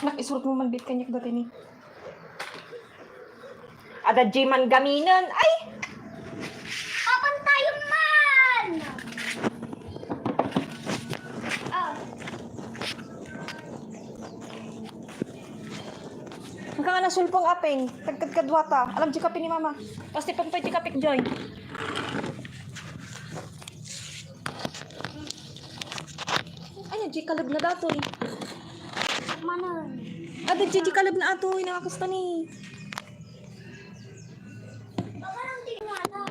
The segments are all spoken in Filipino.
Nak, isurot mo man bit kanyak dati ni. Ada jiman gaminan. Ay! Papan tayo man! Ang nga nasulpong apeng. Tagkadkadwata. Alam di kapi ni mama. Pasti pang pwede kapik joy. Ay, di kalab na dato eh. Mana? Ada di kalab na ato. Nakakasta ni. Baka lang di mo alam.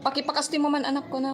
Pakipakasti mo man anak ko na.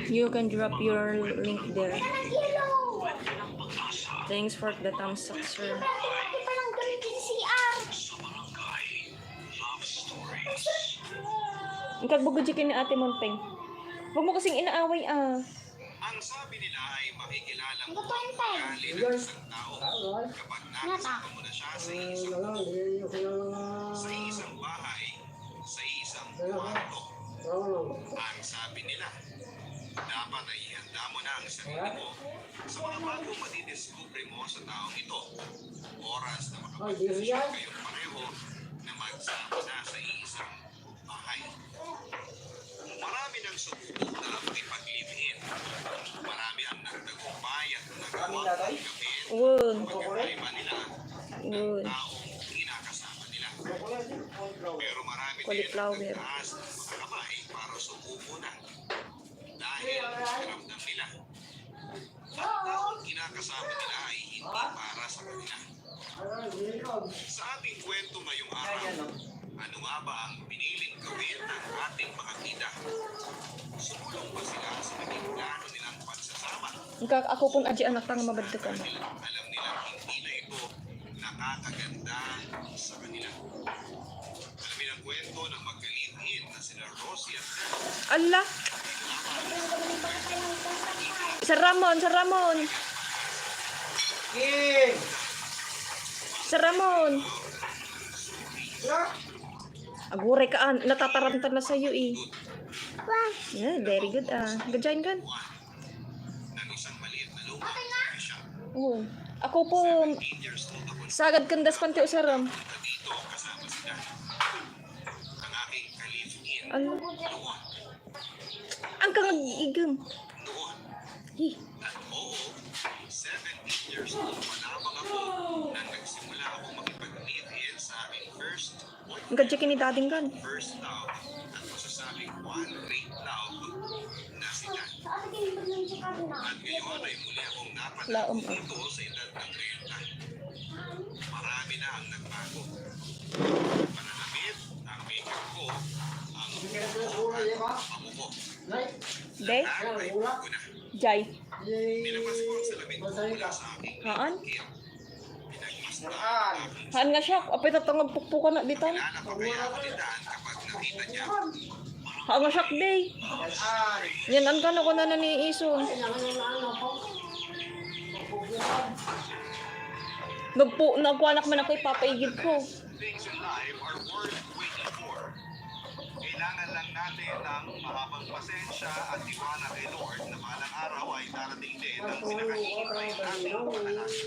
You can drop your link there. Thanks for the thumbs up, sir. Di pa lang galing din si CR. Ang kagbugujikin ni Ate Monteng. Huwag mo kasing inaaway ah. Ang sabi nila ay makikilalang Ano to yung pen? ugali ng isang tao kapag nakasama mo na siya sa isang bahay, sa isang kwarto. Ang sabi nila, dapat ay ihanda mo na ang sarili mo sa mga bago madidiscover mo sa taong ito. Oras na makapag-desisyon kayong pareho na magsama na sa isang bahay. Marami ng sububok na makipag-live-in. Marami ang nagtagumpay at nagawa ng gawin. Wood. Pagkakaiba nila ng Wood. taong kinakasama nila. Pero marami din ang Cauliflower. nagtaas ng mga kamay para subuko na. Dahil ramdam nila. Ang taong kinakasama nila ay hindi para sa kanila. Sa ating kwento ngayong araw, ano nga ba ang piniling gawin ng ating mga bida? Sumulong ba sila sa naging plano nilang pagsasama? Ako kung adji anak tang mabadto ka. Alam nilang hindi na ito nakakaganda sa kanila. Alamin ang kwento ng magka-live-in na sila Rosie at Allah! Sir Ramon, Sir Ramon! Sir Ramon! Aguray ka, natatarantan na sa'yo eh. Yeah, very good ah. Good job, good. ng isang maliit na lumang siya. Oo. Ako po, 10 years old ako sagad kandas pante usaram. na dito kasama sila. Ang aking ka-live-in Ano? Noon, Ang kangagigam. noon, Hi. at oo, 17 years old pa lamang ako nang nagsimula ako makipag-live-in sa aking first boyfriend. Ang gadya kini dating gan. First love at masasabing one great love na si Dan. Sa atin, hindi lang siya karna. At ngayon ay muli akong Laom. napanagin dito sa edad ng 30. Marami na ang nagbago. Pananamit, ang makeup ko, ang bango ko. Day? Lahat ay bago na. Jai. Pinabas ko ang salamin ko mula sa aking Haan? kit. Pinagmasdan ang aking Haan nga siya. Apay tatangag pukpukan na dito. kilala pa kaya ako ni Dan kapag nakita niya. Haan nga siya, day. Yan, ang kano ko na ni Iso. Nagpuanak man ako ipapaigid ko. Things in life are worth waiting for. Kailangan lang natin ng mahabang pasensya at tiwala kay Lord na balang araw ay darating din ang pinakahihintay nating panalangin.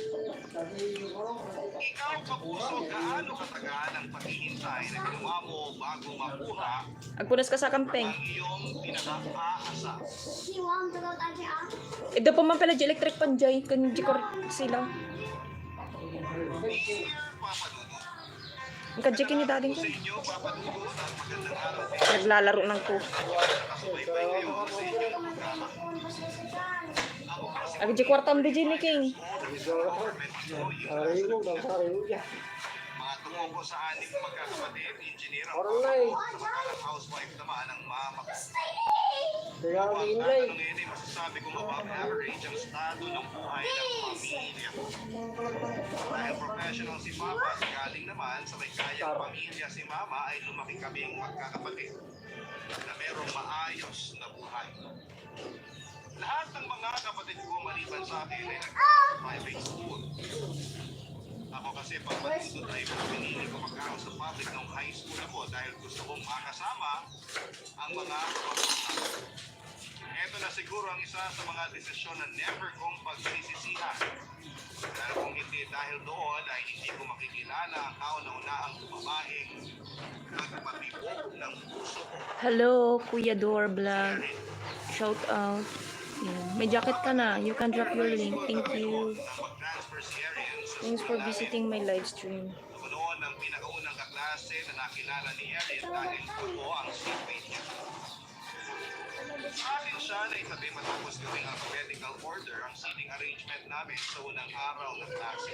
Ikaw, kapuso, gaano katagal ang paghihintay na ginawa mo bago makuha Agpunas ka sa kampeng. ang iyong pinaka-aasa? Si Wang, dagat aja ah. Ito pa man pala di electric pan Jai. Kanji ko sila. Dear Papa Dudu, Ang gadya kini dating sa gan. inyo, Papa Dudu, at magandang araw din. Naglalaro ng ko. Nakasubaybay ngayon sa inyong programa. Ako kasi Ang gadya kwartam di ni King. mga tungo ko sa anim magkakapatid, engineer ang samantalang housewife naman ang mama ko. Ang tatanungin ay masasabi kong above average ang estado ng buhay ng pamilya. Dahil professional si Papa at galing naman sa may kayang pamilya si Mama ay lumaki kaming magkakapatid na merong maayos na buhay. Lahat ng mga kapatid ko maliban sa akin ay nag-private school. Ako kasi pag matutod ay pinili ko mag-aaral sa public nung high school ako dahil gusto kong makasama ang mga kapatid. Ito na siguro ang isa sa mga desisyon na never kong pagsisisihan. Dahil kung hindi dahil doon ay hindi ko makikilala ang kauna-unahang babaeng nagpatibok ng puso ko. Hello, Kuya Dor Vlog. Shout out. Yan. May jacket ka na. You can drop your link. Thank you. Mag-transfer si Erin sa Thanks for visiting my live stream. Ako noon ang pinakaunang kaklase na nakilala ni Erin dahil ako ang seatmate niya. Sa akin siya na itabi matapos gawing alphabetical order ang seating arrangement namin sa unang araw ng klase.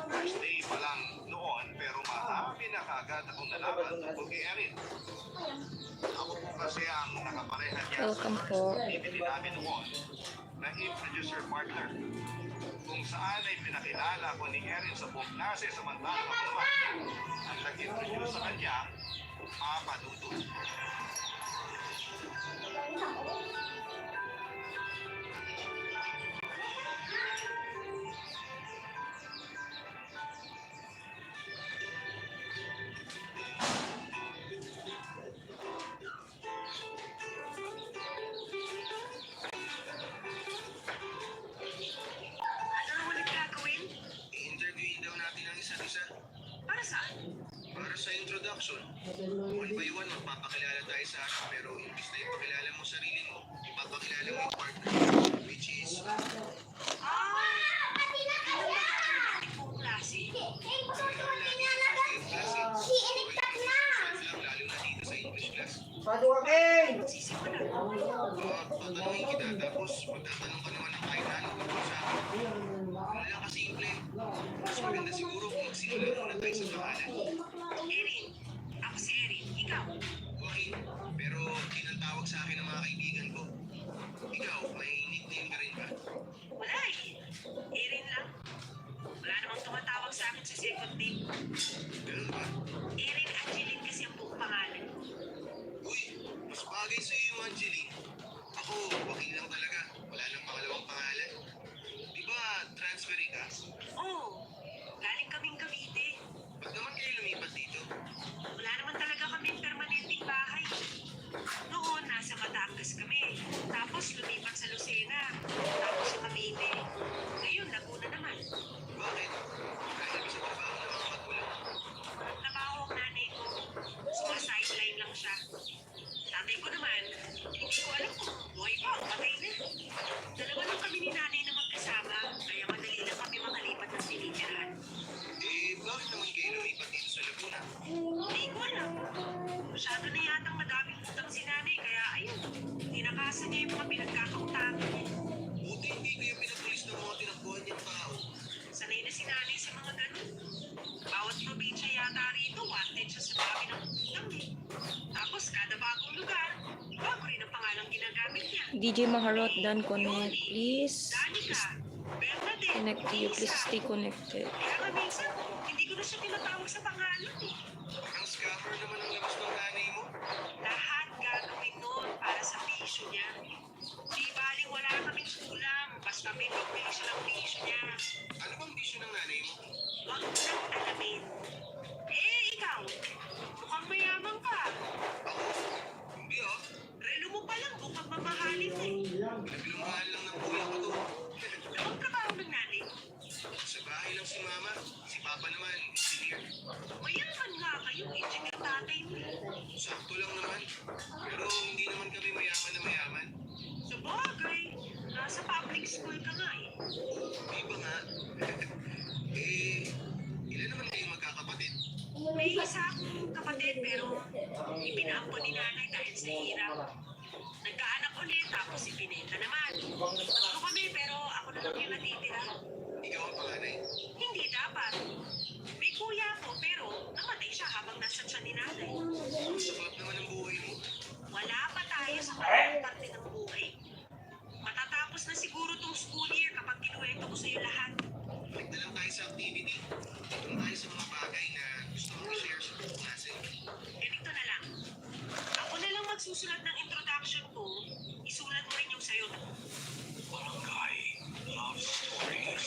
First day pa lang noon pero marami na kaagad akong nalaman tungkol kay Erin. Ako po kasi ang nakapareha niya Welcome sa po. first activity namin noon na introducer partner. Kung saan ay pinakilala ko ni Erin sa buong klase samantalang ako naman ang nag-introduce sa kanya, Papa Dudu. Ano ulit gagawin? I-interviewin daw natin ang isa't isa Para saan? para sa introduction. One by one, magpapakilala tayo sa akin pero imbis na ipakilala mo sarili mo, ipapakilala mo yung partner. Which is, Pati na kaya! Buong klase? Eh, pasusunod niya na lang. Si Electat na! lalo na dito sa English class. Magsisimula. Tatanungin kita tapos magtatanong ka naman ng kahit ano tungkol sa akin. Ano lang kasimple. Mas maganda siguro kung magsimula muna tayo sa pangalan. Erin. Ako si Erin. Ikaw. Okay, pero tinatawag sa akin ng mga kaibigan ko. Ikaw, may nickname ka rin ba? Wala eh. Erin lang. Wala namang tumatawag sa akin sa second name. Ganun ba? Erin Angeline kasi ang buong pangalan ko. Uy, mas bagay sa'yo yung Angeline. Ako, Joaquin lang talaga. Wala nang pangalawang pangalan. Di ba transferring ka? Oo. Galing kaming Cavite. Ba't naman kayo lumipat dito? Wala naman talaga kaming permanenteng bahay. Noon, nasa Batangas kami. Tapos lumipat sa Lucena. Tapos sa Cavite. Ngayon, Laguna naman. Bakit? Dahil ba sa trabaho ng mga magulang? Trabaho ang nanay ko. Sumasideline lang siya. Hindi ko alam kung buhay pa o patay na. Dalawa lang kami ni nanay na magkasama, kaya madali lang kami makalipat ng tinitirahan. Bakit naman kayo lumipat dito sa Laguna? Hindi ko alam. Masyado na yatang madaming utang si nanay, kaya ayun, tinakasan niya yung mga pinagkakautangan niya. Buti hindi kayo pinapulis ng mga tinakbuhan niyang tao. Sanay na si nanay sa mga ganun. Bawat probinsya yata rito, wanted siya sa dami ng utang eh. Tapos kada bagong lugar, bago rin ang pangalang ginagamit niya. DJ Maharot, Dan connect, please. Danica, Bernadette, Connect to you, please stay connected. Kaya nga minsan, hindi ko na siya tinatawag sa pangalan eh. Ang scammer naman ang labas ng nanay mo. Lahat gagawin nun para sa bisyo niya. Di baling wala kaming kulang, basta may pagbili siya ng bisyo niya. Ano bang bisyo ng nanay mo? Huwag mo nang alamin. Eh, ikaw, mukhang mayaman ka. Ako? Hindi ah. Relo mo pa lang, mukhang mamahalin eh. Pinagmamahal lang ng kuya ko to. Huwag ka ba ng nanay? Sa bahay lang si mama. Si papa naman, engineer. Mayaman nga kayo, engineer tatay mo. Sakto lang naman. Pero hindi naman kami mayaman na mayaman. Sa bagay, nasa public school ka nga eh. Di ba nga? Ilan naman kayong magkakapatid? May isa akong kapatid pero ipinaampon ni nanay dahil sa hirap. Nagkaanak ulit tapos ipinenta naman. Ako kami pero ako na lang yung natitira. Ikaw ang panganay. Hindi dapat. May kuya ako pero namatay siya habang nasa tiyan ni nanay. Ang sapat naman ang buhay mo. Wala pa tayo sa parang parte ng buhay. Matatapos na siguro tong school year kapag kinuwento ko sa'yo lahat. Balik na lang tayo sa activity. Doon tayo sa mga bagay na gusto mong i-share sa buong klase. Ganito na lang. Ako na lang magsusulat ng introduction ko. Isulat mo rin yung sa'yo. Barangay Love Stories.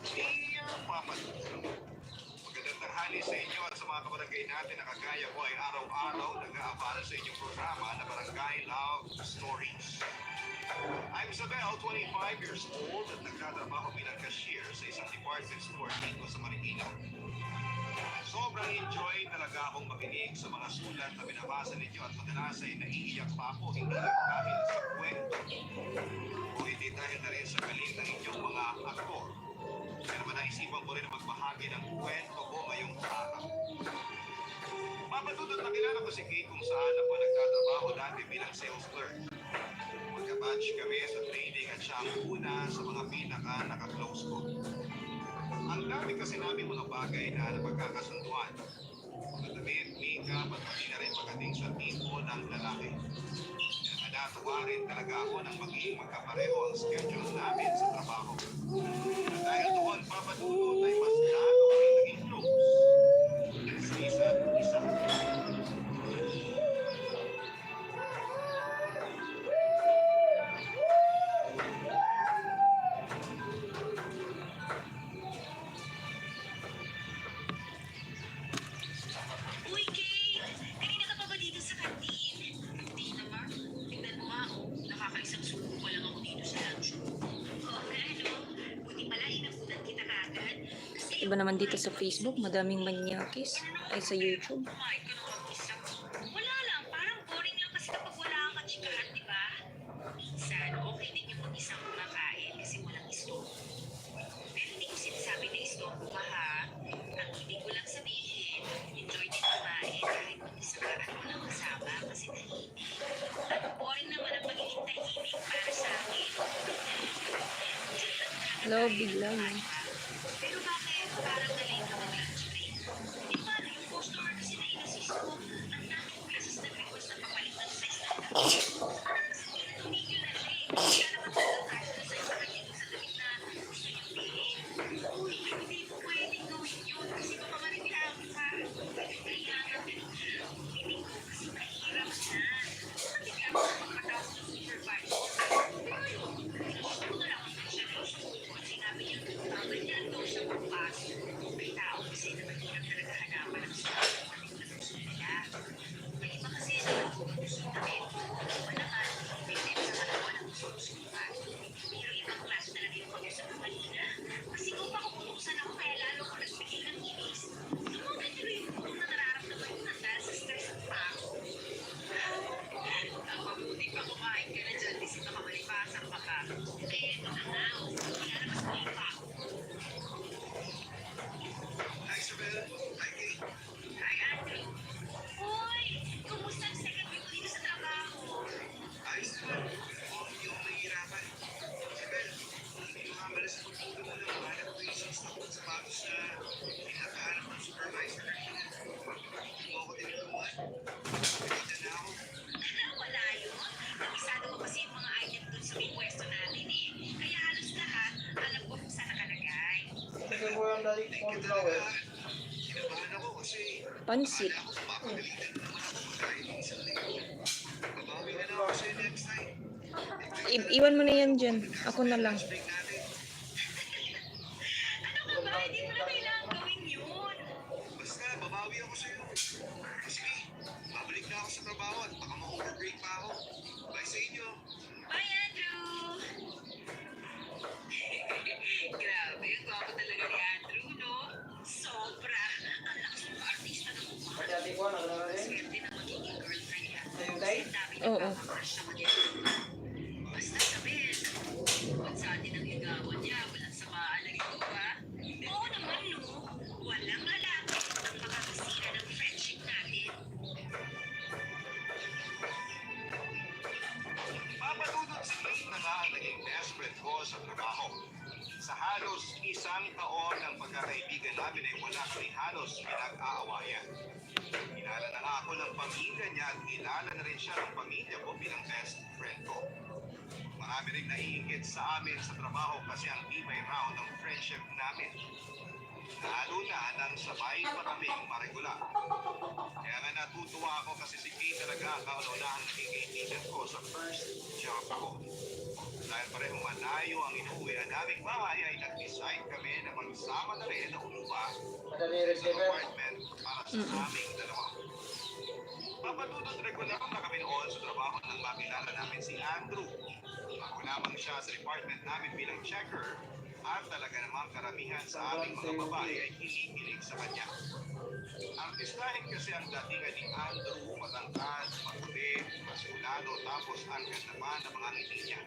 Dear Papa, magandang tanghali sa inyo at sa mga kabarangay natin na kagaya ko ay araw-araw nag-aabala sa inyong programa na Barangay Love Stories. I'm Isabel, 25 years old at nagtatrabaho bilang cashier sa isang department store dito sa Marikina. Sobrang enjoy talaga akong makinig sa mga sulat na binabasa ninyo at madalas ay naiiyak pa ako hindi lang dahil sa kwento o hindi dahil na rin sa galing ng inyong mga aktor. Pero naisipan ko rin na magbahagi ng kwento ko ngayong araw. Mapatutot na kilala ko si Kate kung saan ako nagtatrabaho dati bilang sales clerk. Magka-batch kami sa trading at siya ang una sa mga pinaka-naka-close ko. Ang dami kasi namin mga bagay na napagkakasunduan. Mga damit, makeup at pati na rin pagdating sa tipo ng lalaki. Nadatuwa rin talaga ako nang maging magkapareho ang schedule namin sa trabaho. At dahil doon papatulot ay mas lalo kami naging close. Sa isa't isa. Uy, Kate! Kanina ka pa ba dito sa kantin? Hindi naman. Tingnan mo nga, oh. Nakakaisang suko pa lang ako dito sa lunch. Oo nga, no? Buti pala, inabutan kita kagad. Kasi Iba naman dito sa Facebook, madaming manyakis. Ay, sa YouTube. kumain ka ng mag-isa. Wala lang, parang boring lang kasi kapag wala kang kachikahan, di ba? Minsan, okay din yung mag-isang kumakain kasi walang istorbo. Pero hindi ko sinasabi na istorbo ka, ha? Ang ibig ko lang sabihin, enjoy din kumain kahit mag-isa ka at walang kasama kasi tahimik. At boring naman ang pagiging tahimik para sa akin. Hello, bigla yun. Pero bakit parang nalate ka mag-lunch break? Di ba yung customer kasi na inassist ko, ang daming beses nag-request na papalit ng size ng damit. Tumigil na siya eh. Kaya naman talagang cash na size sa kanya yung sa damit na gusto niyong bilhin. Uy, hindi mo pwedeng gawin yun kasi baka mariklamo ka. Kaya natin, hindi ko kasi mahirap na. Mariklamo ka pagkatapos ng supervisor. Pero yun, pinasok ko na lang ang siya ng suko at sinabi niya, Pansit. Akala ko mapagalitan mo naman ako magkain ng isang linggo. Babawi na lang ako sa'yo next time. Iwan mo na yan dyan. Ako na lang. Lunch break natin. Ano ka ba? Hindi mo na kailangan gawin yun. Basta, babawi ako sa'yo. Sige, babalik na ako sa trabaho at baka ma-overbreak pa ako. Bye sa inyo. Bye, Andrew! Grabe, ang gwapo talaga ni Andrew, no? Sobra. Ang lakas ng artista ng mukha. Swerte na magiging girlfriend niya. Ang dami Oo. nagkakakrush sa kanya. Basta sabihin, kung sa atin ang ligawan niya, walang samaan na ito, ha? Oo naman, no? Walang lalaki ang makakasira ng friendship natin. Papadudod si Kate na nga ang naging best friend ko sa trabaho. Sa halos isang taon ng pagkakaibigan namin ay wala kami halos pinag-aawayan. Kilala na nga ako ng pamilya niya at kilala na rin siya ng pamilya ko bilang best friend ko. Marami rin naiingit sa amin sa trabaho kasi ang tibay raw ng friendship namin. Lalo na nang sabay pa kaming maregula. Kaya nga natutuwa ako kasi si Kate talaga ang kauna-unahang naging kaibigan ko sa first job ko. Dahil parehong malayo ang inuwihan naming bahay ay nag-decide kami na magsama na rin na umupa sa apartment para sa aming dalawa. Papadudod regular na kami noon sa trabaho nang makilala namin si Andrew. Ako lamang siya sa department namin bilang checker at talaga namang karamihan sa aming mga babae ay kinikilig sa kanya. Artistahin kasi ang datingan ni Andrew, matangkad, makulit, masulado, tapos ang ganda naman ng mga ngiti niya.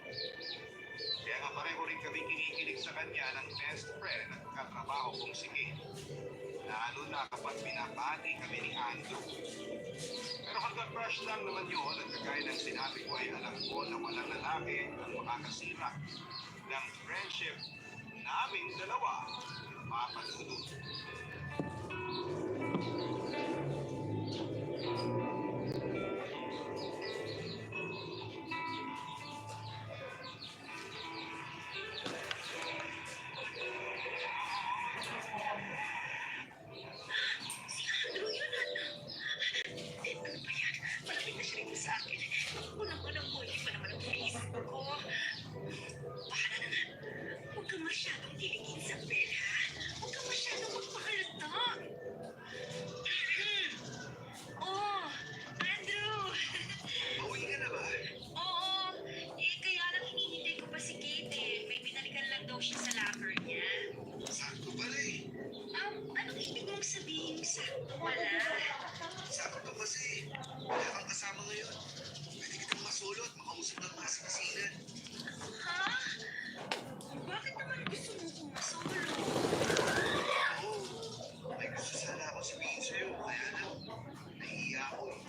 Kaya nga pareho rin kami kinikilig sa kanya ng best friend at katrabaho kong si Kate. Lalo na kapag pinapati kami ni Andrew. Pero hanggang crush lang naman yun at kagaya ng sinabi ko ay alam ko na walang lalaki ang makakasira ng friendship naming dalawa, papadudod. Si Andrew yun, ano ba yan? Malapit na siya rin sa akin. Ako naman ang huli pa naman ang Facebook ko. Bahala na nga. Huwag kang masyadong diligin sa bed, ha? Huwag kang masyadong magpakalata. Oh, Andrew! Pauwi ka na ba? Oo, kaya lang hinihintay ko pa si Kate eh. May binalikan lang daw siya sa locker niya. Sakto pala eh. Anong ibig mong sabihin sakto pala? Sakto kasi. Wala kang kasama ngayon. Pwede kitang masolo at makausap ng mga sinasinan. Ha? Bakit naman gusto mo kong masolo? Oo. May gusto sana ako sabihin sa'yo. Kaya lang, nahihiya ako eh.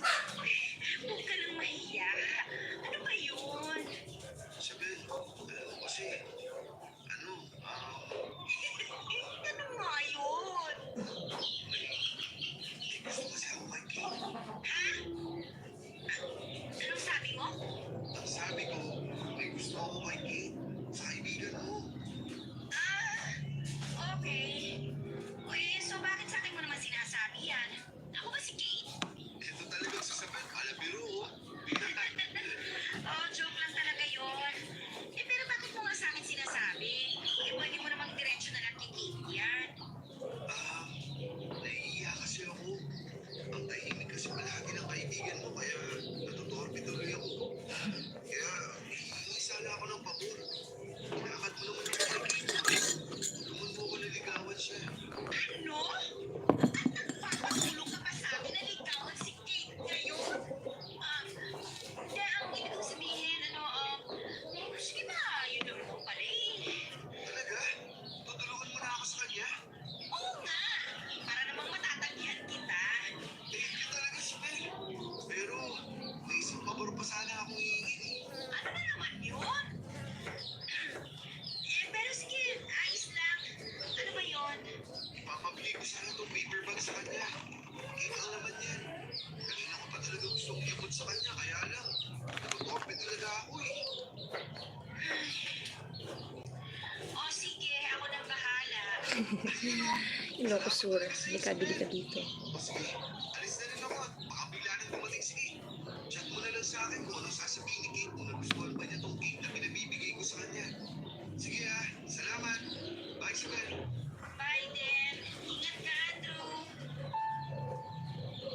Huwag ka nang mahiya. Ano ba yun? Sabi, kasi, ano, Ano nga yun? may gusto kasi ako kay Kate. Ha? Anong sabi mo? Ang sabi ko, may gusto ako kay Kate. Sa kaibigan mo. Okay. So bakit sa akin mo naman sinasabi yan? Ako ba si Kate? Ito talagang sasabihin. Alam, biro oh. Oh, joke lang talaga yun. Pero bakit mo nga sa akin sinasabi? Pwede mo namang diretsyo na lang kay Kate yan. Nahihiya kasi ako. Ang tahimik kasi palagi ng kaibigan mo, kaya natutorpe tuloy ako. Kaya, hihingi sana ako ng pabor. Ilakad mo naman ako kay Kate. Tulungan mo ako naligawan siya. Ano? Nagpapatulong ka pa sa akin na ligawan si Kate ngayon? Hindi, ang ibig kong sabihin, sige ba, yun naman po pala eh. Talaga? Tutulungan mo na ako sa kanya? Oo nga, para namang matatagyan kita. Thank you talaga, Smel. Pero, may isang pabor pa sana akong hihingi. Ano na naman yun? Pero sige, ayos lang. Ano ba yun? Ipapabili ko sana itong paper bag sa kanya. Kita ka naman yan. Kanina ko pa talaga gustong iabot sa kanya, kaya lang. Natutorpe talaga ako eh. O sige, ako nang bahala. Ilocosur. Halika, bili ka dito. O sige, alis na rin ako at baka bigla nang dumating si Kate. Chat mo na lang sa akin kung anong sasabihin ni Kate kung nagustuhan ba niya tong cake na pinabibigay ko sa kanya. Sige salamat. Bye, Isabel. Bye din. Ingat ka, Andrew.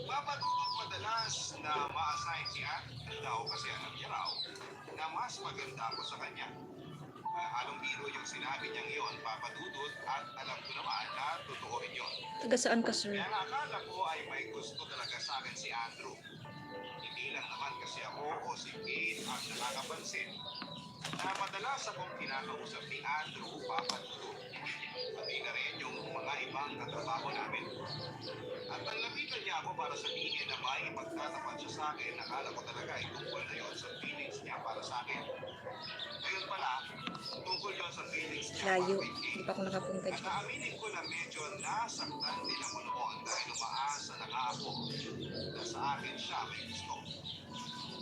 Papadudot madalas na ma-assign si Andrew daw kasi alam niya raw na mas maganda ako sa kanya. Halong biro yung sinabi niyang iyon, papadudot, at alam ko naman na totoo rin yun. Taga saan ka, sir? Kaya nakakala ko ay may gusto talaga sa akin si Andrew. Hindi lang naman kasi ako o si Kate ang nakakapansin na madalas akong kinakausap ni Andrew papadudot. Pati na rin yung mga ibang katrabaho namin. At nang lapitan niya ako para sabihin na may ipagtatapat siya sa akin, nakala ko talaga ay tungkol na yon sa feelings niya para sa akin. Ngayon pala, tungkol yon sa feelings niya Layo. para kay Kate. Hindi pa ako nakapunta At dyan. naaminin ko na medyo nasaktan din ako noon dahil umaasa na nga ako na sa akin siya may gusto.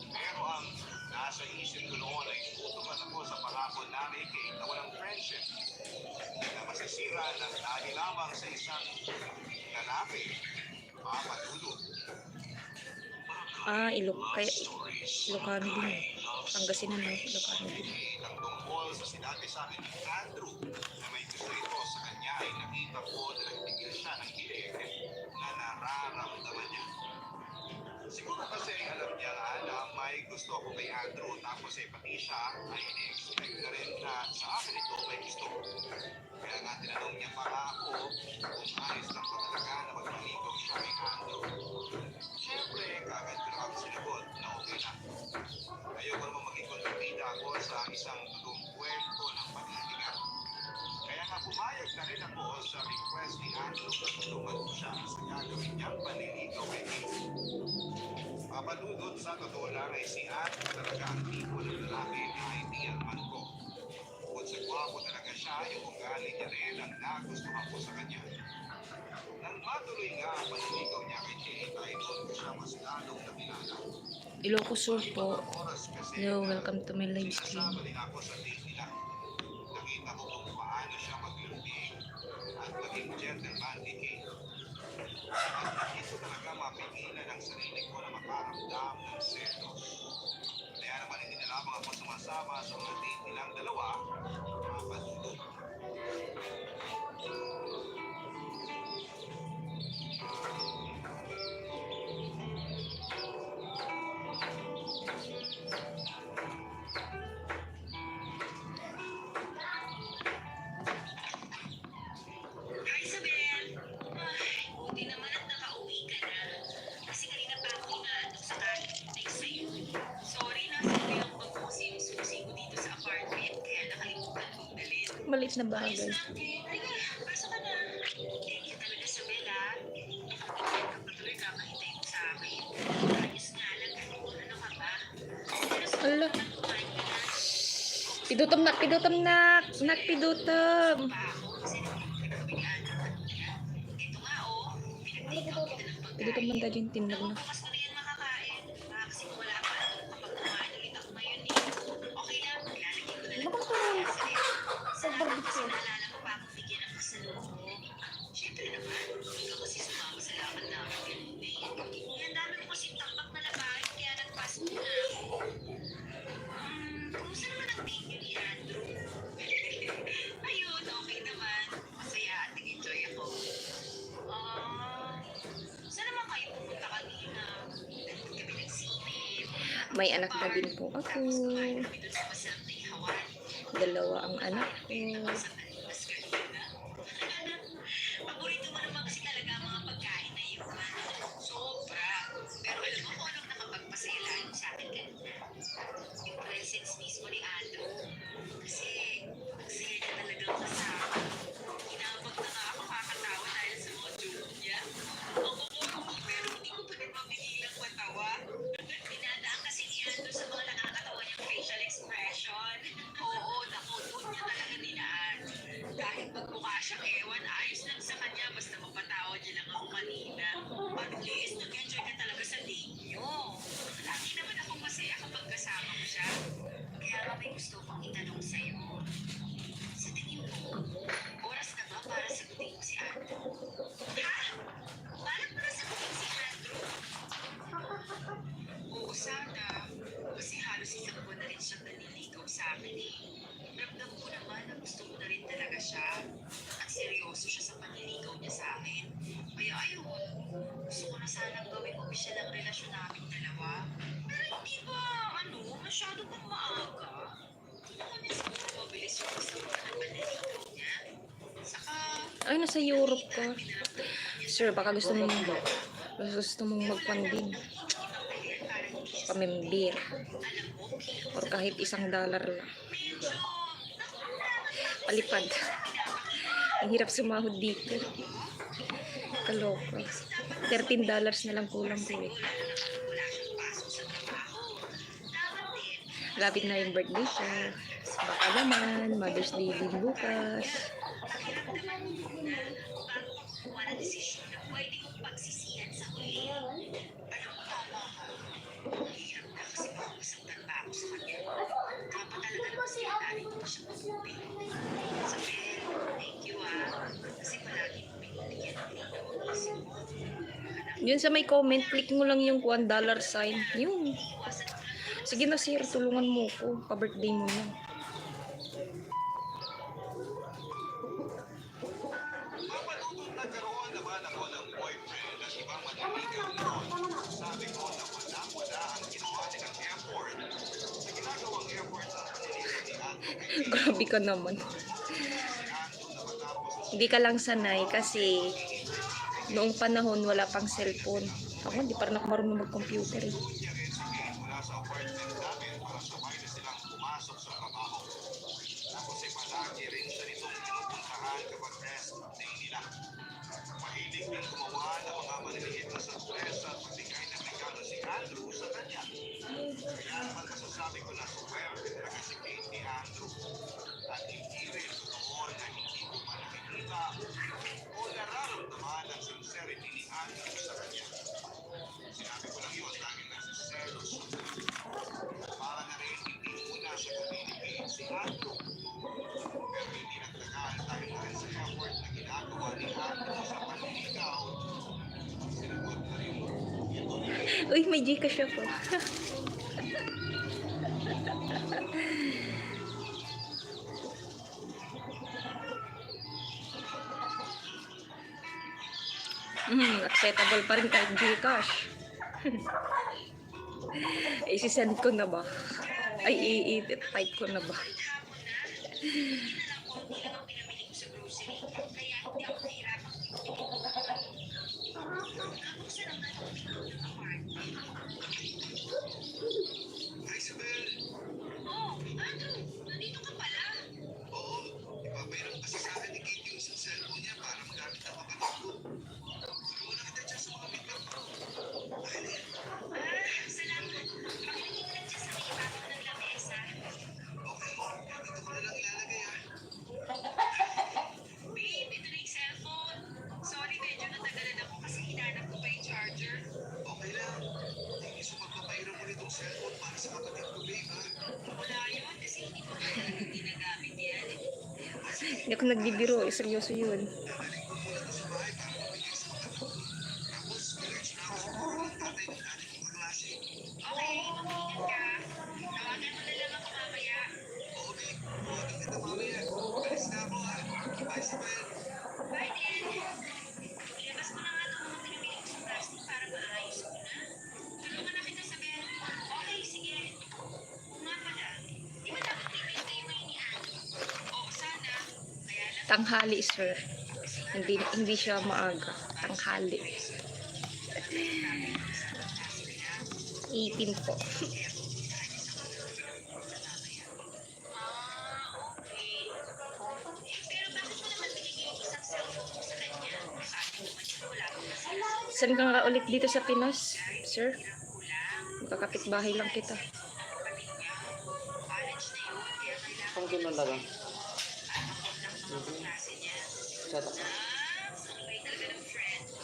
Pero ang nasa isip ko noon ay tutukan ako sa pangako namin kay na walang friendship na masisira ng dahil lamang sa isang lalaki, papadudot. Ilocano din. Pangasinan mo, Ilocano din. Ang tungkol sa sinabi sa akin ni Andrew na may gusto ito sa kanya ay nakita ko na nagtigil siya ng hilig na nararamdaman niya. Siguro kasi alam niya nga na may gusto ako kay Andrew tapos pati siya ay in-expect na rin na sa akin ito may gusto. Kaya nga tinanong niya para ako kung ayos lang ba talaga na magpaligaw siya kay Andrew. Siyempre, kagad ko naman sinagot na okay na. Ayoko naman maging kontrabida ako sa isang totoong kwento ng pag-ibig. Kaya nga pumayag na rin ako sa request ni Andrew na tulungan ko siya sa gagawin niyang panliligaw kay Kate. Papadudot sa totoo lang ay si Andrew talaga ang tipo ng lalaki na ideal man ko. Bukod sa gwapo talaga siya, yung ugali niya rin ang nagustuhan ko sa kanya. Nang matuloy nga ang panliligaw niya kay Kate ay doon ko siya mas lalong nakilala. Ilocosur po. Oras kasi Hello, welcome to my live stream. sinasama din ako sa date nila. Nakita ko kung paano siya maglambing at maging gentleman kay Kate. At hindi ko talaga mapigilan ang sarili ko na makaramdam ng selos. Kaya naman hindi na lamang ako sumasama sa mga date nilang dalawa, papadudot. Hi, Isabel. Ay, buti naman at nakauwi ka na. Kasi kanina pa ako inaantok sa text sa'yo. Sorry, nasa lang pag yung susi ko dito sa apartment. Kaya nakalimutan kong dalhin. Maliit na Ayos bagay. na. Halika, pasok ka na. Thank you talaga, Isabel, ha. Patuloy kakahintay mo sa akin. Ayos nga lang. Ano ka ba? Pero sa Ala. kumain ka na. Pidutom nak, pidutom nak. Nak, pidutom. Pa ako kasi nagkakabi ni Andrew kanina. Ito nga, oh. Pinag-take out kita ng pagkain. Pidutom man dyan, tinlag na. Bukas ko na yan makakain. Baka kasi kung wala pa, kapag kumain ulit ako ngayon eh. Okay lang, lalagay ko na lang ito sa kaya. Salamat kasi naalala mo pa akong bigyan ng pasalubong. Siyempre naman, ikaw kasi sumama sa laban namin kanina eh. Ang dami mo kasi takpak na labahin, kaya nagpas mo na ako. Kumusta naman ang date niyo ni Andrew? Ayun, okay naman. Masaya at nag-enjoy ako. Saan naman kayo pumunta kanina? Nandun kami nagsine. May anak na din po ako. Tapos kumain kami dun sa masarap na ihawan. Dalawa ang anak ko. Sa Talimas kanina. Paborito mo naman kasi talaga ang mga pagkain na yun. Sobra. Pero alam mo kung anong nakapagpasaya lalo sa akin kanina? Yung presence mismo ni Andrew. Kasi nagsaya niya talagang kasama. Kinabag na nga ako kakatawa dahil sa mga joke niya. Ang kukulong pero hindi ko pa rin mapigilang matawa. Dinadaan kasi ni Andrew sa mga nakakatawa niyang facial expression. Oo, naku, doon niya talaga dinaan. official ang relasyon namin dalawa. Pero hindi ba, masyado pang maaga? Baka na siguro mabilis yung isang pananaligaw niya. Saka, Ay, nasa Europe ka. Sir, baka gusto mong magpanding. Pamembir. Or kahit $1 lang. Palipad. Ang hirap sumahod dito. Kaloko. $13 na lang kulang ko eh. Lapit na yung birthday siya. Baka naman, Mother's Day din bukas. pakiramdaman mo muna bago ka kumuha ng desisyon na pwede mong pagsisihan sa huli. Alam mo, tama ka. Hirap na kasi makakasaktan pa ako sa kanya. Dapat talaga naman sinanarin ko siya mabuti. Isabel, thank you kasi palagi mo binibigyan ng mga isip mo. Yun sa may comment, click mo lang yung $1 sign. Yun. Iwasan mo lang Sige na sir, tulungan mo ko. Pa-birthday mo na. Mapalutong nagkaroon naman ako ng boyfriend at ibang maniligaw noon. Sabi ko na wala ang ginawa nilang effort. Sa ginagawang effort sa paniligaw ni Andrew, Grabe ka naman. Hindi ka lang sanay kasi noong panahon wala pang cellphone. Ako hindi pa rin ako marunong mag-computer eh. niya rin si Kate mula sa apartment namin para sabay na silang pumasok sa trabaho. Tapos ay palagi rin siya nitong pinupuntahan kapag rest day nila. Mahilig din gumawa ng mga maliliit na sorpresa at magbigay ng regalo si Andrew sa kanya. Kaya naman masasabi ko na swerte talaga si Kate ni Andrew. At hindi rin totoo na hindi ko pa nakikita o nararamdaman ang sincerity ni Andrew sa kanya. Sinabi ko lang yun dahil nasiselos. Para na rin hindi muna siya communicate si Andrew. Pero hindi nagtagal dahil na rin sa effort na ginagawa ni Andrew sa panliligaw. Sinagot na rin ito. Uy, may Gcash ako. Acceptable pa rin kahit Gcash. Isisend ko na ba? Ay, i-type ko na ba? hapon na, hindi na lang konti lang ang pinamili ko sa grocery. Kaya hindi ako nahirapang buksan ang pinto ng apartment. Hi, Isabel! Oh, Andrew, nandito ka pala. Oo, ipapairam kasi sa akin ni Kate yung isang cellphone niya para magamit ang kapatid ko. Tulungan na kita dyan sa mga bitbit ko. Dahil Salamat. Pakilagay mo lang dyan sa may ibabaw ng lamesa. okay, dito ko na lang ilalagay Babe, ito na yung cellphone. Sorry, medyo natagalan ako kasi hinanap ko pa yung charger. Okay lang. Thank you sa pagpapairam mo nitong cellphone para sa kapatid ko, babe, ha? Wala yun kasi hindi ko talagang ginagamit yan. Hindi ako nagbibiro. Seryoso yun. Dadalhin ko muna to sa bahay para mabigay sa kapatid ko. Tapos, college na ako sa puro ng tatay ng nanay kong kaklase. Okay, mag-ingat ka. Tawagan mo na lang ako mamaya. Oo, babe. Huwag kita mamaya. Alis na ako, ha? Bye, Isabel. Bye, din. Ilabas mo na nga itong mga pinamili ko sa plastic para maayos ko na. Tulungan na kita sa bed. Okay, sige. Oo nga pala. Di ba dapat bibili kayo ngayon ni Annie? Oo, sana. Kaya lang, Tanghali, sir. Hindi siya maaga. Tanghali. 18 po. okay. Pero bakit mo naman binigay yung isang cellphone mo sa kanya? Sabi mo man siya wala akong masalaman. Saan ka nga ulit dito sa Pinas, sir? Kulang. Magkakapit-bahay lang kita. Kapatid niya. College na yun, kaya kailangan Pang ganun lang. lang ng mga klase niya. Chat. Sabay talaga ng friend ko.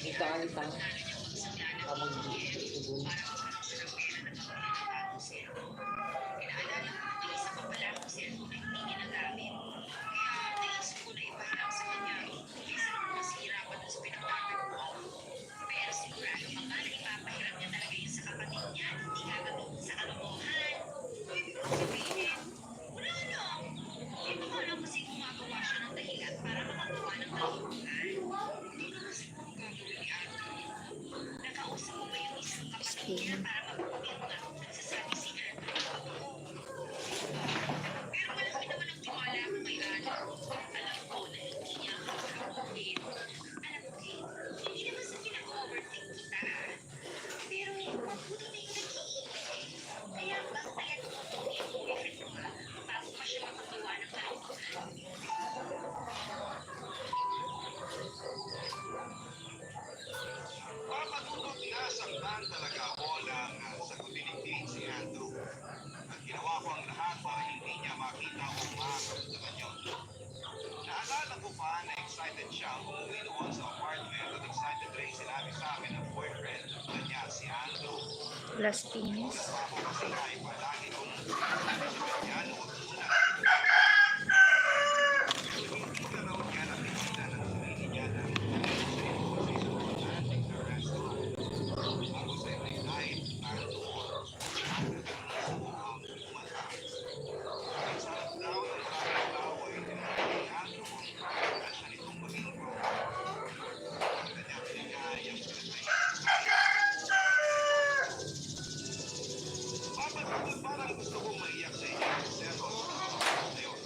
Itang-itang. Habang ibon. Inaalala ko na isa pa pala akong cellphone na hindi ginagamit. Kaya naisip ko na ipahiram sa kanya. Kaysa naman masira pa dun sa pinagtagal ko. Pero sigurado pa nga na ipapahiram niya talaga yun sa kapatid niya. Hindi gagamitin sa kalokohan. Ibig ko sabihin, wala lang. Hindi ko alam kasi gumagawa siya ng dahilan para makakuha ng kalokohan. excited siya umuwi doon sa apartment at excited rin sinabi sa akin ng boyfriend na niya si Andrew. Lastines. Ako kasi ay palagi kong niya noon una. Hindi ka raw niya nakikita ng sarili niya na romantic na restaurant. Ako sa every night, nandoon. Ang kumanta. Ang sarap daw ng maraming tao ay tinanong ni Andrew kung kaya siya nitong maging kanya pinagayang parang gusto kong maiyak sa inyo. Pero, ayun.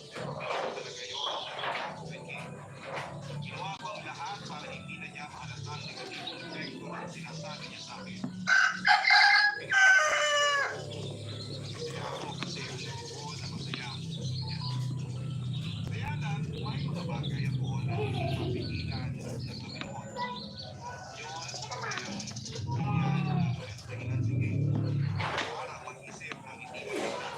Pero talaga yun. Ginawa ko ang lahat para hindi na niya mahalatang negatibong epekto ng sinasabi niya sa akin. Kaya ako kasi ang ko na masaya ang gusto niya. Kaya lang, may mga bagay ako na hindi mapigilan na tumingon. Yun, kaya dahilan sige. Para mag-isip ng hindi maganda.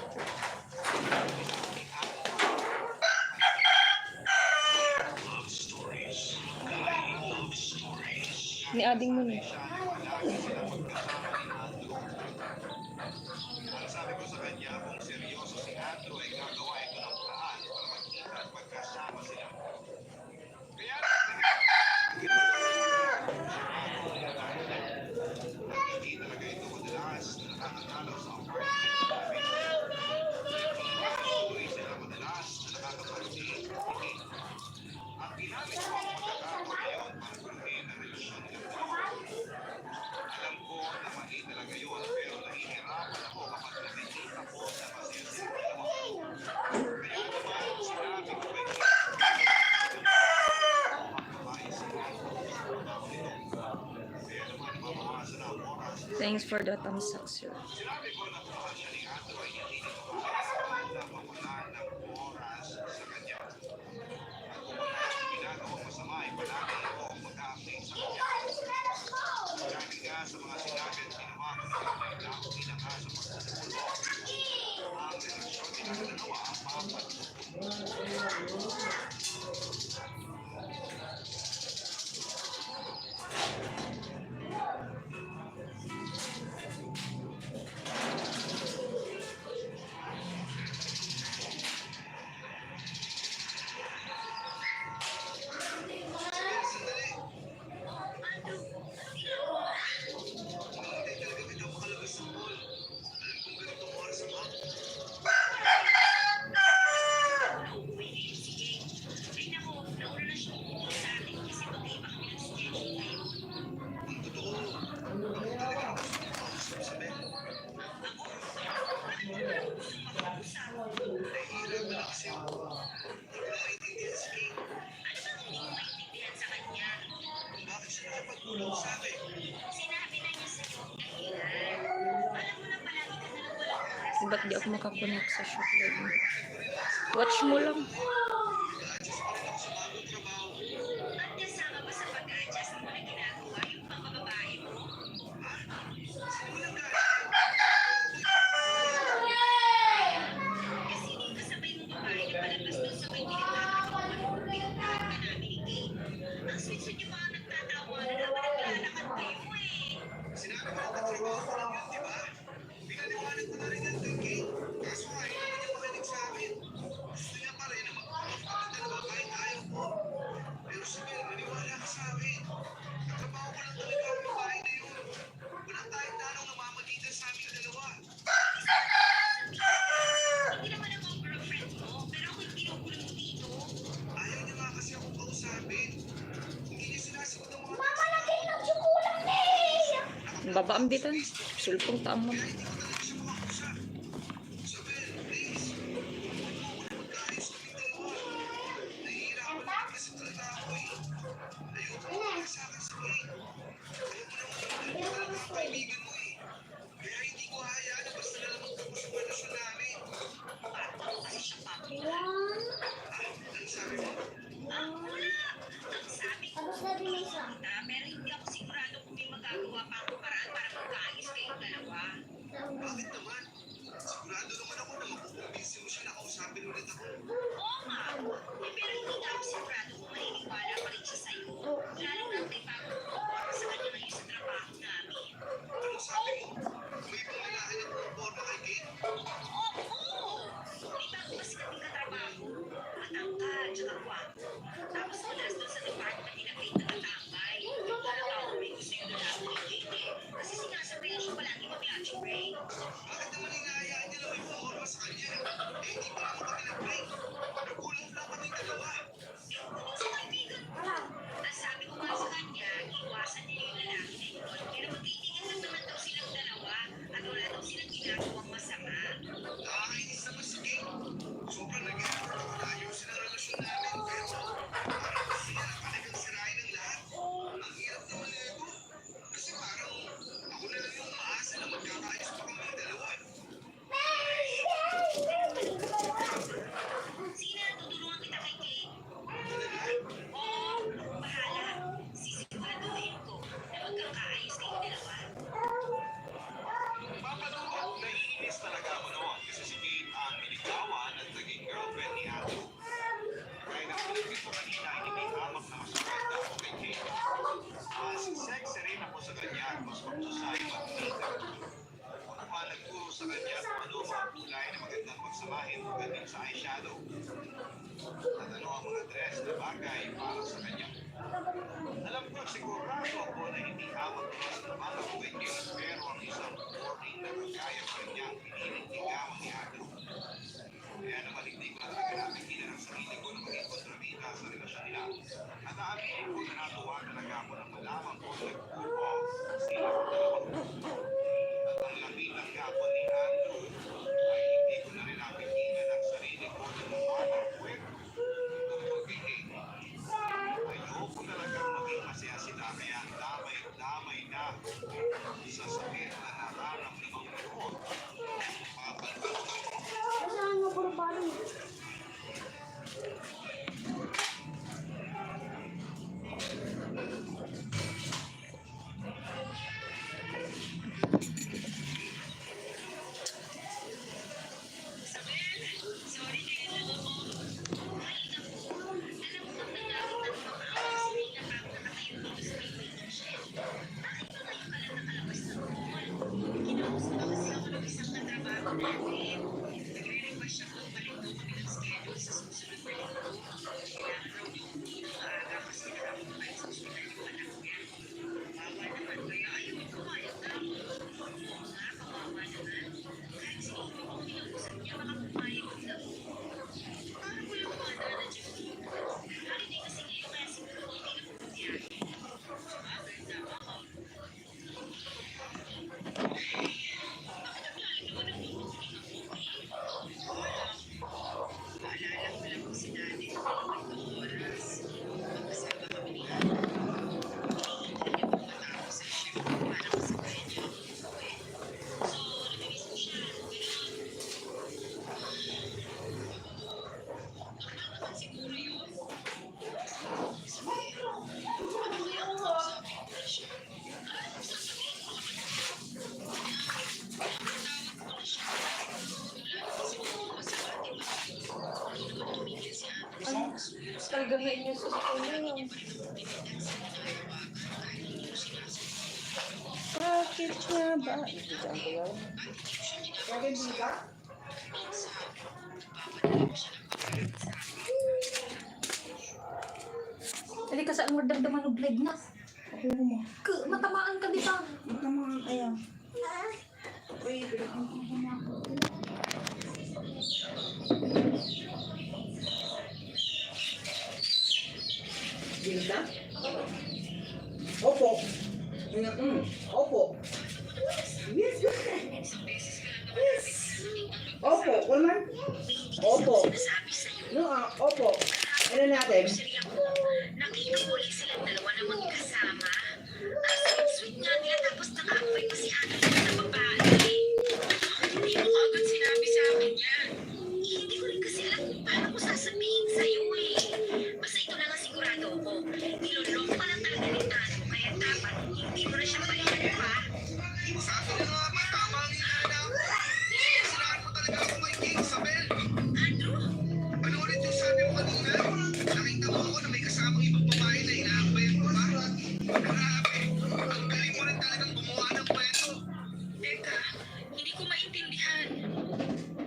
Love stories. Love stories. Ni ading mo ni. Palagi sila magkasama ni Andrew. Ang sabi ko sa kanya, kung seryoso si Andrew ay gagawa ito ng paraan para magkita at magkasama sila. Kaya hindi talaga ito madalas na nakakatalaw sa apartment namin. Hindi sila madalas na nakakapagsin. Ang ginamit ko ang pagkakataon na yun para guluhin ang relasyon ng dalawa. Alam ko na mali talaga yun, pero nahihirapan ako kapag nakikita ko na masaya silang dalawa. Kaya naman, sinabi ko kay babae sila. Kaya naman, mabawasan ang oras. Thanks for the thumbs up, sir. Sinabi ko na kung siya ni Andrew ay hindi nito kaya na mawalan ng oras sa kanya. At kung wala siyang ginagawang masama ay palagi akong mag-a-update sa kanya. Dahil nga sa mga sinabi at ginawa ko na yun ay dahil na nga sa pagsusulo. Ang relasyon nila ng dalawa ang mapagsusulo. Sinabi na niya sa'yo ang dahilan. Alam mo na palagi ka na lang walang oras. Ba't di ako makakonect sa shop live mo? Watch mo lang. At kasama ba sa pag-adjust mo na ginagawa yung pangbababae mo? Kasi hindi kasabay mong babae na palabas doon sa may pinagtatawanan mo. Pinagtatawanan ka namin ni Kate. Ang sweet-sweet yung mga nagtatawanan habang naglalakad kayo eh. Sinabi ko na tatrabaho ko lang yun, di ba? Pinaliwanag ko na rin yan kay Kate. Kaso nga, hindi niya makinig sa akin. Gusto niya pa rin na magpapagdalawa kahit ayaw ko. Pero Sabel, maniwala ka sa akin. Katrabaho ko lang talaga ang babae na yun. Walang tayong tanong na mamagitan sa aming dalawa. Hindi naman ako ang girlfriend mo, pero ako'y pinugulo mo dito. Ayaw niya nga kasi akong kausapin. Hindi niya sinasagot ang mga Mama, lagay ng tsukulang eh! Babaam bitan. Sulpong taang mo. kaya hindi ko talaga siya makakusap. Sabel, please. Huwag mo magkaayos kaming dalawa. Nahihirapan na kasi talaga ako eh. Ayoko mo kaya sa akin sa Kate. Alam mo naman, talaga ang kaibigan mo eh. Kaya hindi ko hayaan na basta na lang magtapos ang relasyon namin. Parang kasi siya pa. Ano sabi mo? Wala! Ang sabi ko, Ano sabi mo isa? kita, pero hindi ako sigurado kung may magagawa pa akong paraan para magkaayos kayong dalawa. Bakit naman? Sigurado naman ako na makukumbinsin mo siya na kausapin ulit ako. Oo nga, pero hindi nga ako sigurado kung bagay para sa kanya. Alam ko sigurado ako na hindi hawak ko sa mga kwento, pero ang isang warning na kagaya pa rin niyang piniligawan ni Andrew. Kaya naman hindi ko na talaga napigilan ang sarili ko na maging kontrabida sa relasyon nila. At aaminin ko na natuwa talaga ako na malaman ko nag-cool off sila ang dalawang. At ang labing ng gapon ni Andrew ay hindi ko na rin napigilan ang sarili ko na naman ang kwento ng pag-ibig. Ayoko talagang maging masaya sila kaya damay-damay na sa sakit na nararamdaman ko. Saan mo puro parang? Sorry kayo na ako. Kahit ako, alam ko nangyari at makaaway si Rina bago nakatayo dito sa may waiting shed. Bakit ba ngayon ka lang nakalabas ng mall? Kinausap na kasi ako ng isang katrabaho natin. Nagre-request siya kung balik daw kami ng schedule sa susunod na linggo. Kailangan raw yung hindi ng maaga kasi nakapagpalit sa ospital yung anak niya. Kawawa naman, kaya ayaw pumayag na ako. Oo nga, kawawa naman. Kahit si Amy kung kinausap niya, baka pumayag daw. Parang walang mana na dyan. Holiday kasi ngayon kaya siguro hindi na pumayag. Sabagay, tama ka. Bakit ang lalim naman ang tutukin ng okay? Paalala ko lang si Daddy sa mga oras. Magkasama kami ni Hana. Hinihintay niya pang matapos sa shift para masabayan niya ako umuwi. So, namiss ko siya. Ganun. Normal naman siguro yun. Sabi, ano kaya ang kausapin ko na siya? Ano sasabihin ko naman? Tawag ko na siya. Wala naman siguro masama, di ba? Hindi naman tumigil si Andrew sa pagsuyo sa Talaga nga inyo sa lagi niya pa rin ako tinitext na nanahawakan kahit hindi ko sinasagot. Bakit nga ba? At hindi ko siya ginagawa. Minsan, nagpapadala ko siya ng pagkain sa akin. Dali ka sa order naman ng blade na. Ako mo. Matamaan ka dito. Matamang ayaw. Gilda? Opo. Opo. Yes, Isang beses ka lang naman natin narinig ang Opo, woman. hindi Opo. ko sinasabi sa'yo. No, opo. Ano natin? Grocery ako. Nakita ko ulit silang dalawa na magkasama. Sweet nga nila tapos naka-apply pa si Ana na babae. Hindi mo agad sinabi sa akin yan. Hindi ko rin kasi alam kung paano ko sasabihin sa'yo eh. Basta ito lang ang sigurado ko. Niloloko ka lang talaga ni Tano kaya dapat hindi mo na siya balikan pa. Sabi na nga ba, tama ang hinahanap ko. Sinahan mo talaga ako kay King, Isabel. Andrew? Ano ulit yung sabi mo kanina? Nakita mo ako na may kasamang ibang babae na inaakbayan mo ba? Grabe, ang galing mo rin talagang gumawa ng kwento. Teka, hindi ko maintindihan.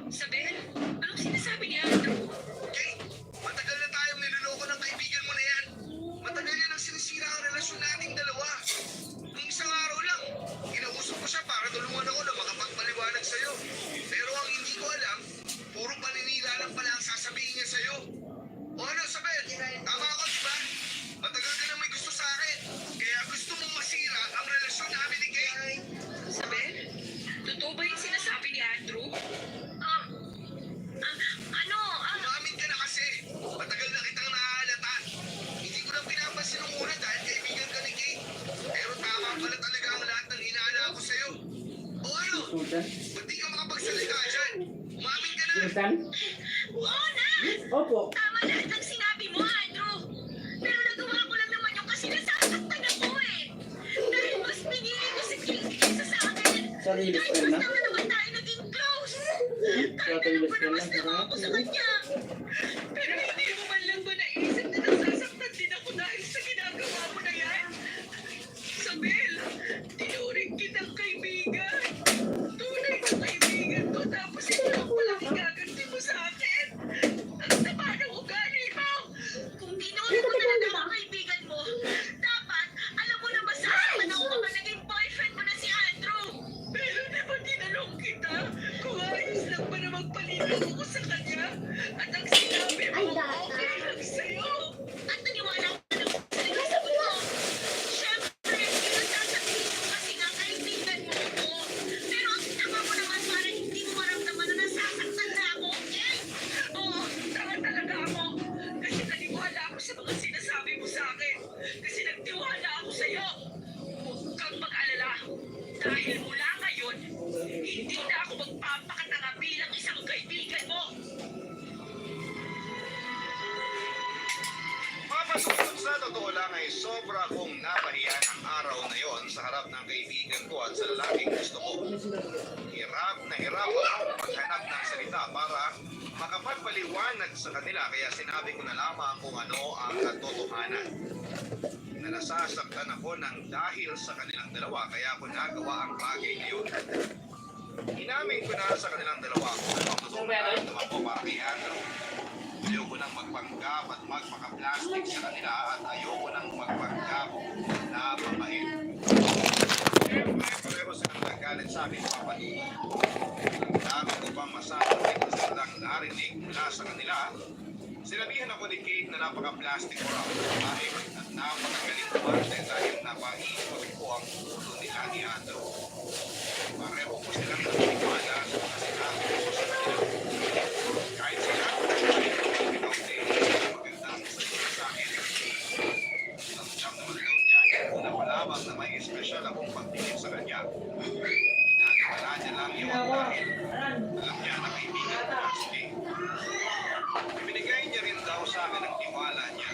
Sabel, anong sinasabi ni Andrew? Kay, matagal na tayong niloloko ng kaibigan mo na yan. Matagal yan ang sinisira ang relasyon nating dalawa. Nung isang araw lang, kinausap ko siya para tulungan ako na makapagpaliwanag sa'yo. Pero ang hindi ko alam, puro paninira lang pala ang sasabihin niya sa'yo. O ano, Sabel? Tama ako, di ba? Matagal ka na may gusto sa akin. Kaya gusto mong masira ang relasyon namin ni Kay. Sabel, totoo ba yung sinasabi ni Andrew? Umamin ka na kasi. Matagal na kitang naaalata. Hindi ko na pinapansin nung una dahil kaibigan ka ni Kay. Pero tama pala talaga ang lahat ng inaala ko sa'yo. O ano? Sultan? Ba't di ka makapagsalita dyan? Umamin ka na. Sultan? Oo na! Opo. Tama lahat ng sinabi mo, Andrew. Pero nagawa ko lang naman yung kasi nasasaktan ako eh. Dahil mas pinili ko si King kaysa sa akin. Sarili ko Kahit yun, mas ha? naman tayo naging close. Kahit Sarili alam ko ko na yun, mas ha? nawa ako sa kanya. Pero hindi mo man lang ba naisip na nasasaktan din ako dahil sa ginagawa mo na yan? Sabel, tinuring kitang kaibigan. Tunay na kaibigan ko tapos ito lang palang igaganti mo sa akin. Ang sama ng ugali mo. Kung tinuring sinabi mo sa akin kasi nagtiwala ako sa'yo. Huwag kang mag-alala. Dahil mula ngayon, hindi na ako magpapakatanga bilang isang kaibigan mo. Mapasukot sa totoo lang ay sobra kong napahiya ang araw na yon sa harap ng kaibigan ko at sa lalaking gusto ko. Hirap na hirap akong maghanap ng salita para makapagpaliwanag sa kanila kaya sinabi ko na lamang kung ano ang katotohanan. Na nasasaktan ako ng dahil sa kanilang dalawa kaya ako nagawa ang bagay na yun. Inamin ko na sa kanilang dalawa kung ano ang totoong nararamdaman ko para kay Andrew. Ayoko nang magpanggap at magpaka-plastic sa kanila at ayoko nang magpanggap na mabait. Siyempre, pareho silang nagalit sa akin papanuno. Ang dami ko pang masasabi na silang narinig mula sa kanila. Sinabihan ako ni Kate na napaka-plastic ko raw ng babae at napakagaling kumarte dahil napaikot ko ang ulo nila ni Andrew. Pareho ko silang naniniwala sa mga sinabi ko sa kanila. Kahit sila, magandang sagot sa akin. Ramdam naman daw niya una pa lamang na may espesyal akong pagtingin sa kanya. Pinaniwala niya lang yun dahil alam niya na kaibigan ko ang sige. Ibinigay niya rin daw sa akin ang tiwala niya.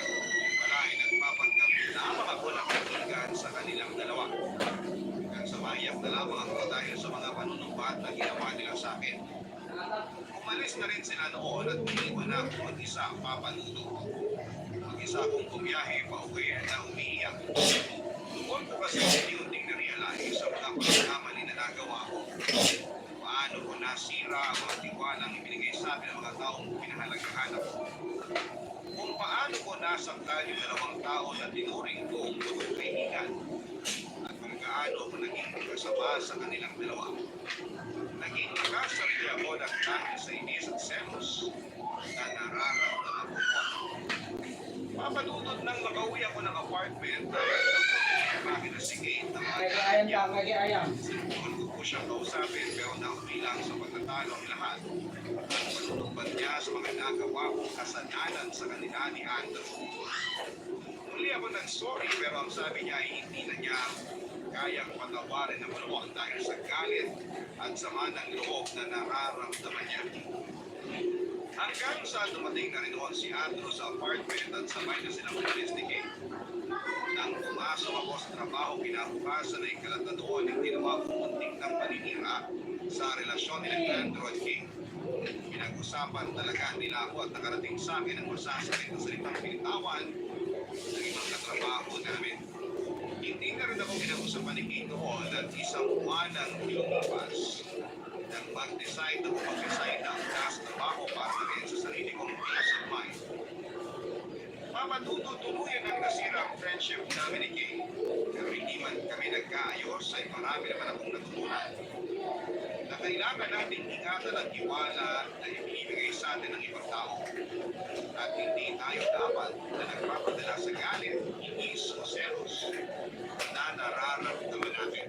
Wala ay nagpapanggap lamang ako ng kaibigan sa kanilang dalawa. Hanggang sa maiyak na lamang ako dahil sa mga panunumbat na ginawa nila sa akin. Umalis na rin sila noon at iniwan na ako mag-isa ang papanuno. Mag-isa akong bumiyahe pa uwi na umiiyak. Doon ko kasi unti-unting na-realize sa mga pagkakamali na nagawa ko. Paano ko nasira ang mga tiwalang ibinigay sa akin ng mga taong pinahalagahan ako. Kung paano ko nasaktan yung dalawang tao na tinuring kong totoong kaibigan. At kung gaano ko naging kasama sa kanilang dalawa. Naging nakasarili ako ng dahil sa inis at selos na nararamdaman ko po. Papadudod nang makauwi ako ng apartment dahil sa bakit na si Kate na mga Ayam. sinubukan ko po siyang kausapin pero nauwi lang sa pagtatalo ang lahat. Ang panunumbat niya sa mga nagawa kong kasalanan sa kanila ni Andrew. Muli ako nag-sorry pero ang sabi niya ay hindi na niya kayang patawarin ang maluwag dahil sa galit at sama ng loob na nararamdaman niya. Hanggang sa dumating na rin noon si Andrew sa apartment at sabay na silang umalis ni Kate. Nang pumasok ako sa trabaho, kinabukasan ay kalata doon ang ginawa kong munting ng paninira sa relasyon ni Andrew at Kate. Pinag-usapan talaga nila ako at nakarating sa akin ang masasakit na salitang pinitawan ng ibang katrabaho namin. Hindi na rin ako pinag-usapan ni Kate noon at isang buwan ang lumipas. Nang mag-decide ako mag-resign ng task trabaho para rin sa sarili kong peace of mind. Papatutuluyan ang nasira ang friendship namin ni Kate. Pero hindi man kami nagkaayos ay marami naman akong natutunan. Na kailangan natin ingatan ang tiwala na ibinibigay sa atin ng ibang tao. At hindi tayo dapat na nagpapadala sa galit, inis o selos na nararamdaman natin.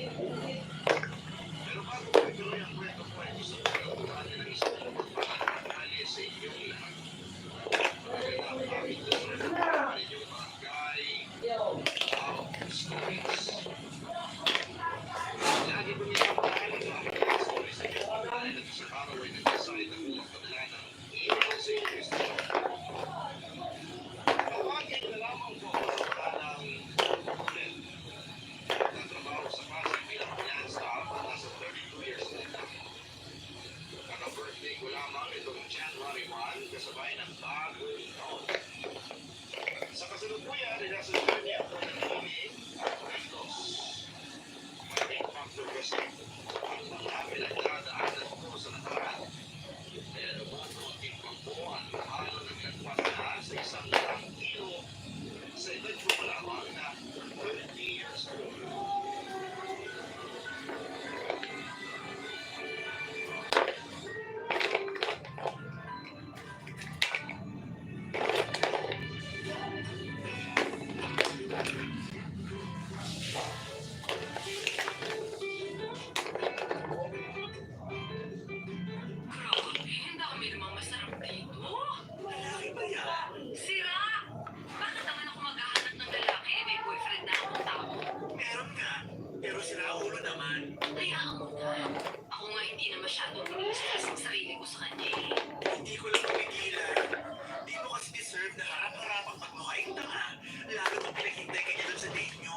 Pero bago ko ituloy ang kwento ko ay gusto ko lang buhatin ng isang pagpapakali sa inyong lahat. Magandang aming deserve ang inyong barangay stories. Lagi ko nito mahalaga ang stories sa inyong barangay at sa araw ay nagsasalit ako ang padala ng email sa inyong story. Tawagin na lamang po ang pangalang Glenn. Nagtatrabaho sa Pasig bilang finance staff at nasa 32 years na ito. Naka-birthday ko lamang itong January 1 kasabay ng bagong taon. Sa kasalukuyan ay nasa journey ako ng Lili at Ritos. May factor kasi ang mga pinagdadaanan ko sa nakaraan. Kaya nabubutin ko po ang mahalo ng nagpas na sa isang larang kilo sa edad ko lamang na 30 years old. Grabe, hindi kami namang masarap dito. Lalaki ba yan? Sira! Bakit naman ako maghahanap ng lalaki? May boyfriend na akong tao. Meron nga, pero sila ulo naman. Hayaan mo na. Ako nga hindi na masyadong stress ang sarili ko sa kanya eh. Hindi ko lang mapigilan. Di mo kasi deserve na harap-harap ang pagmukhaing tanga. Lalo kung pinaghintay ka niya dun sa date niyo.